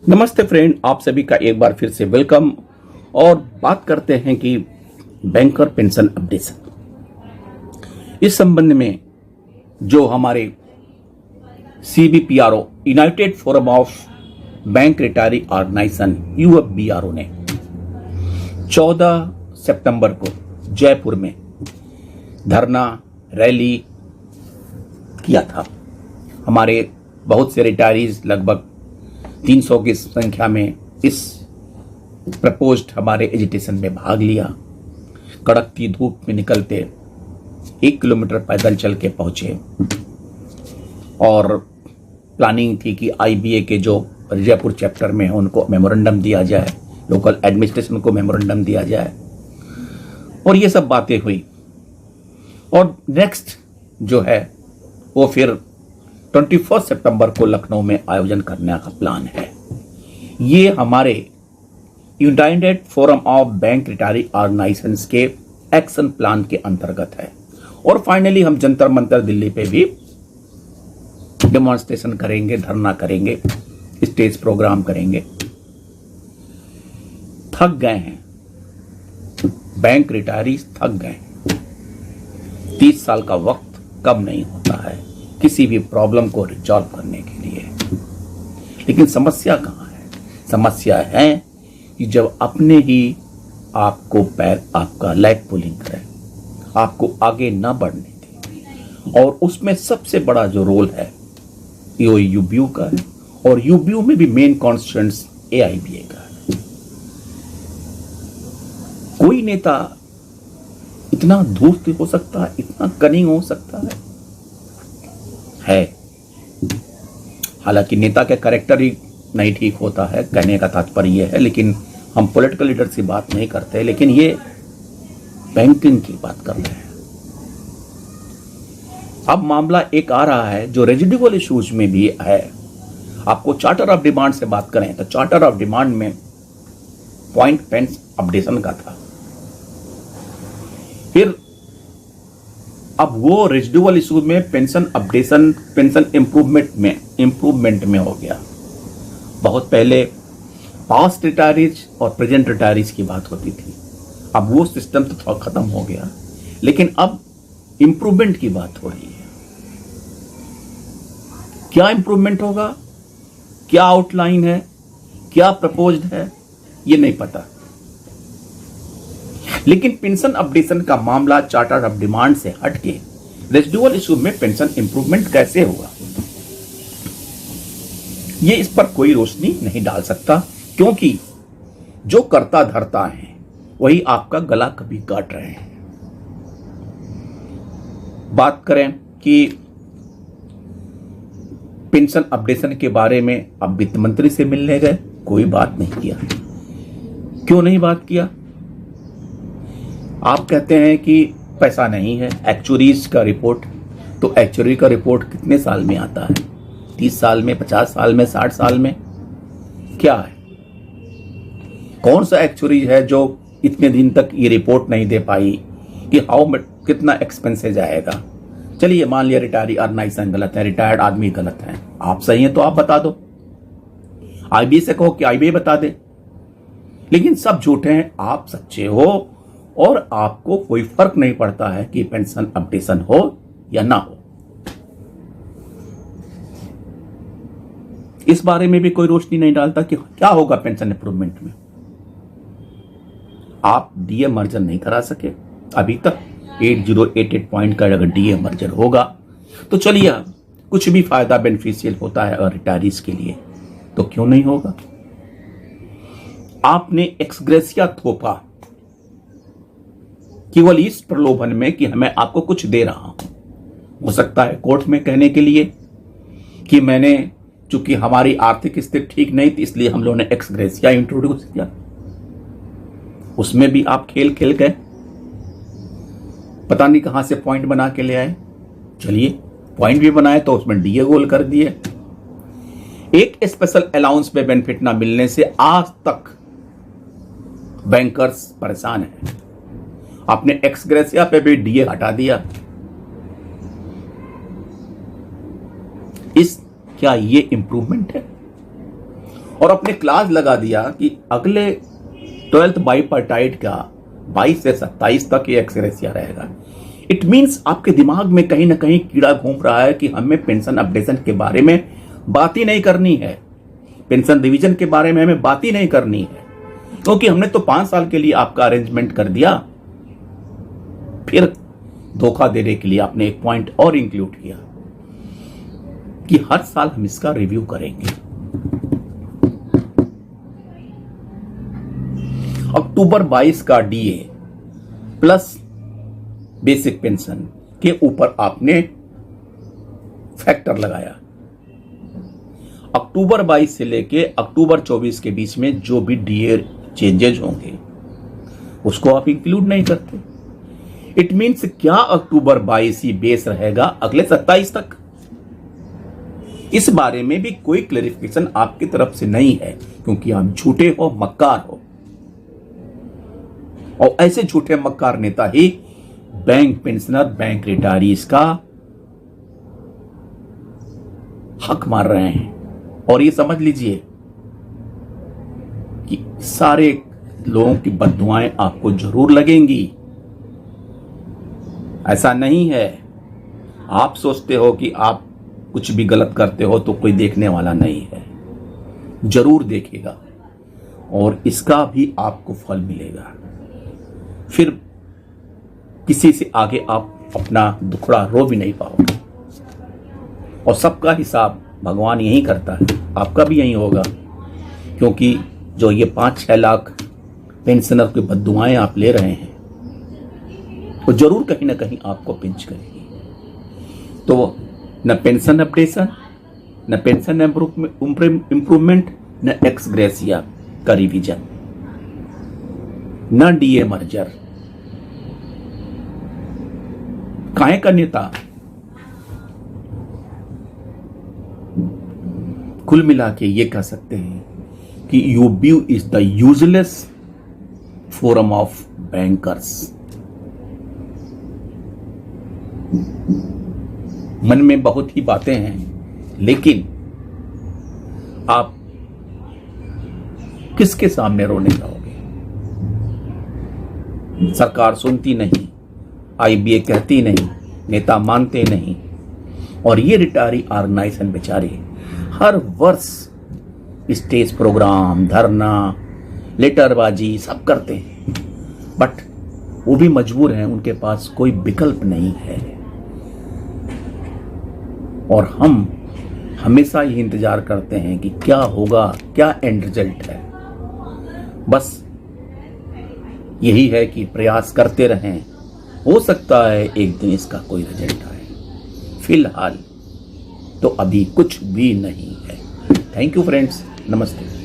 नमस्ते फ्रेंड, आप सभी का एक बार फिर से वेलकम। और बात करते हैं कि बैंकर पेंशन अपडेशन, इस संबंध में जो हमारे CBPRO united forum of bank retiree organisation UFBRO ने 14 सितंबर को जयपुर में धरना रैली किया था। हमारे बहुत से रिटायरीज लगभग 300 की संख्या में इस प्रपोज्ड हमारे एजिटेशन में भाग लिया। कड़कती धूप में निकलते 1 किलोमीटर पैदल चल के पहुंचे और प्लानिंग थी कि IBA के जो जयपुर चैप्टर में है उनको मेमोरेंडम दिया जाए, लोकल एडमिनिस्ट्रेशन को मेमोरेंडम दिया जाए और ये सब बातें हुई। और नेक्स्ट जो है वो फिर 21 सितंबर को लखनऊ में आयोजन करने का प्लान है। ये हमारे United forum of bank retiree organisations के एक्शन प्लान के अंतर्गत है। और फाइनली हम जंतर मंतर दिल्ली पे भी डेमोन्स्ट्रेशन करेंगे, धरना करेंगे, स्टेज प्रोग्राम करेंगे। थक गए हैं, बैंक रिटायरीज थक गए हैं। 30 साल का वक्त कम नहीं होता है किसी भी प्रॉब्लम को रिजॉल्व करने के लिए। लेकिन समस्या कहां है? समस्या है कि जब अपने ही आपको पैर आपका लेग पुलिंग करे, आपको आगे ना बढ़ने दे। और उसमें सबसे बड़ा जो रोल है ये UBU का है और UBU में भी मेन कॉन्स्टिट्यूएंट्स AIBA का है। कोई नेता इतना धूर्त हो सकता है, इतना कनिंग हो सकता है? हालांकि नेता का कैरेक्टर ही नहीं ठीक होता है, कहने का तात्पर्य यह है। लेकिन हम पॉलिटिकल लीडर की बात नहीं करते, लेकिन ये बैंकिंग की बात कर रहे हैं। अब मामला एक आ रहा है जो रेजिडुअल इश्यूज में भी है। आपको चार्टर ऑफ डिमांड से बात करें तो चार्टर ऑफ डिमांड में पॉइंट पेंशन अपडेशन का था। फिर अब वो रेजिडुअल इशू में पेंशन अपडेशन, पेंशन इंप्रूवमेंट में हो गया। बहुत पहले पास्ट रिटायरीज और प्रेजेंट रिटायरीज की बात होती थी, अब वो सिस्टम तो थोड़ा खत्म हो गया, लेकिन अब इंप्रूवमेंट की बात हो रही है। क्या इंप्रूवमेंट होगा, क्या आउटलाइन है, क्या प्रपोज्ड है, ये नहीं पता। लेकिन पेंशन अपडेशन का मामला चार्टर ऑफ डिमांड से हटके रेजिडुअल इशू में पेंशन इंप्रूवमेंट कैसे होगा, ये इस पर कोई रोशनी नहीं डाल सकता, क्योंकि जो करता धरता है वही आपका गला कभी काट रहे हैं। बात करें कि पेंशन अपडेशन के बारे में अब वित्त मंत्री से मिलने गए, कोई बात नहीं किया। क्यों नहीं बात किया? आप कहते हैं कि पैसा नहीं है। एक्चुअरीज का रिपोर्ट, तो एक्चुअरी का रिपोर्ट कितने साल में आता है? 30 साल में, 50 साल में, 60 साल में? क्या है? कौन सा एक्चुअरी है जो इतने दिन तक ये रिपोर्ट नहीं दे पाई कि कितना एक्सपेंसेज आएगा? चलिए मान लिया रिटायरी ऑर्गेनाइजेशन गलत है, रिटायर्ड आदमी गलत है, आप सही हैं तो आप बता दो। IBA से कहो कि IBA बता दे। लेकिन सब झूठे हैं, आप सच्चे हो और आपको कोई फर्क नहीं पड़ता है कि पेंशन अपडेशन हो या ना हो। इस बारे में भी कोई रोशनी नहीं डालता कि क्या होगा पेंशन इंप्रूवमेंट में। आप DA मर्जर नहीं करा सके अभी तक। 8088 पॉइंट का अगर DA मर्जर होगा तो चलिए कुछ भी फायदा बेनिफिशियल होता है और रिटायरीज के लिए, तो क्यों नहीं होगा? आपने एक्सग्रेसिया थोपा केवल इस प्रलोभन में कि मैं आपको कुछ दे रहा हूं। हो सकता है कोर्ट में कहने के लिए कि मैंने, चूंकि हमारी आर्थिक स्थिति ठीक नहीं थी इसलिए हम लोगों ने एक्सग्रेसिया इंट्रोड्यूस किया। उसमें भी आप खेल खेल गए, पता नहीं कहां से पॉइंट बना के ले आए। चलिए पॉइंट भी बनाए तो उसमें DA गोल कर दिए। एक स्पेशल अलाउंस पे बेनिफिट ना मिलने से आज तक बैंकर्स परेशान हैं। आपने एक्सग्रेसिया पे भी DA हटा दिया। क्या ये इंप्रूवमेंट है? और अपने क्लास लगा दिया कि अगले 12th बाइपार्टाइट का 22 से 27 तक ये एक्सग्रेसिया रहेगा। इट मीन्स आपके दिमाग में कहीं ना कहीं कीड़ा घूम रहा है कि हमें पेंशन अपडेशन के बारे में बात ही नहीं करनी है, पेंशन रिवीजन के बारे में हमें बात ही नहीं करनी है, क्योंकि हमने तो 5 साल के लिए आपका अरेंजमेंट कर दिया। फिर धोखा देने के लिए आपने एक पॉइंट और इंक्लूड किया कि हर साल हम इसका रिव्यू करेंगे। अक्टूबर 22 का डीए प्लस बेसिक पेंशन के ऊपर आपने फैक्टर लगाया। अक्टूबर 22 से लेके अक्टूबर 24 के बीच में जो भी डीए चेंजेज होंगे उसको आप इंक्लूड नहीं करते। इट मीन्स क्या अक्टूबर 22 ही बेस रहेगा अगले 27 तक? इस बारे में भी कोई क्लैरिफिकेशन आपकी तरफ से नहीं है, क्योंकि आप झूठे हो, मक्कार हो, और ऐसे झूठे मक्कार नेता ही बैंक पेंशनर, बैंक रिटायरीज का हक मार रहे हैं। और ये समझ लीजिए कि सारे लोगों की बद्दुआएं आपको जरूर लगेंगी। ऐसा नहीं है आप सोचते हो कि आप कुछ भी गलत करते हो तो कोई देखने वाला नहीं है, जरूर देखेगा और इसका भी आपको फल मिलेगा। फिर किसी से आगे आप अपना दुखड़ा रो भी नहीं पाओगे। और सबका हिसाब भगवान यही करता है, आपका भी यही होगा, क्योंकि जो ये 5-6 लाख पेंशनर की बद्दुआएं आप ले रहे हैं वो जरूर कहीं ना कहीं आपको पिंच करेगी। तो न पेंशन अपडेशन, न पेंशन इंप्रूवमेंट, न एक्स ग्रेसिया का रिवीजन, न डीए मर्जर। काहे का नेता? कुल मिला के ये कह सकते हैं कि UBU is the useless forum of bankers. मन में बहुत ही बातें हैं, लेकिन आप किसके सामने रोने जाओगे? सरकार सुनती नहीं, आईबीए कहती नहीं, नेता मानते नहीं, और ये रिटायरी ऑर्गेनाइजेशन बेचारे हर वर्ष स्टेज प्रोग्राम, धरना, लेटरबाजी सब करते हैं, बट वो भी मजबूर हैं, उनके पास कोई विकल्प नहीं है। और हम हमेशा ये इंतजार करते हैं कि क्या होगा, क्या एंड रिजल्ट है। बस यही है कि प्रयास करते रहें, हो सकता है एक दिन इसका कोई रिजल्ट आए। फिलहाल तो अभी कुछ भी नहीं है। थैंक यू फ्रेंड्स, नमस्ते।